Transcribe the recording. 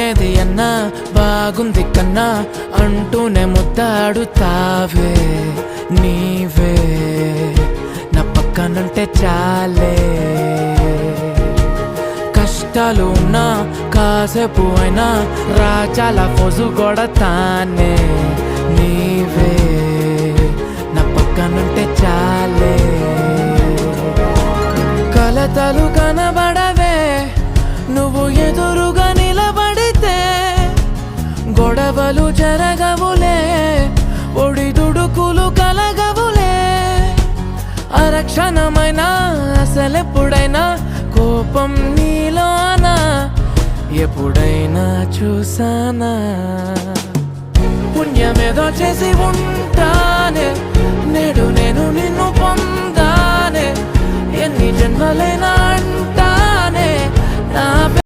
ఏది అన్నా బాగుంది కన్నా అంటూనే ముద్దాడుతావే నీవే నా పక్కనుంటే చాలే కష్టాలు ఉన్నా కాసేపు అయినా రాజాల ఫోజు కొడతానే నీవే నా పక్కనుంటే చాలే కలతలు కనబడవే నువ్వు ఎదురుగా నిలబడితే గొడవలు జరగవులే ఒడిదుడుకులు కలగవులే అరక్షణమైన అసలెప్పుడైనా కోపం నీలోనా ఎప్పుడైనా చూసానా పుణ్యమేదో చేసి ఉంటానే నేడు నేను నిన్ను పొందానే ఎన్ని జన్మలైనా అంటానే నా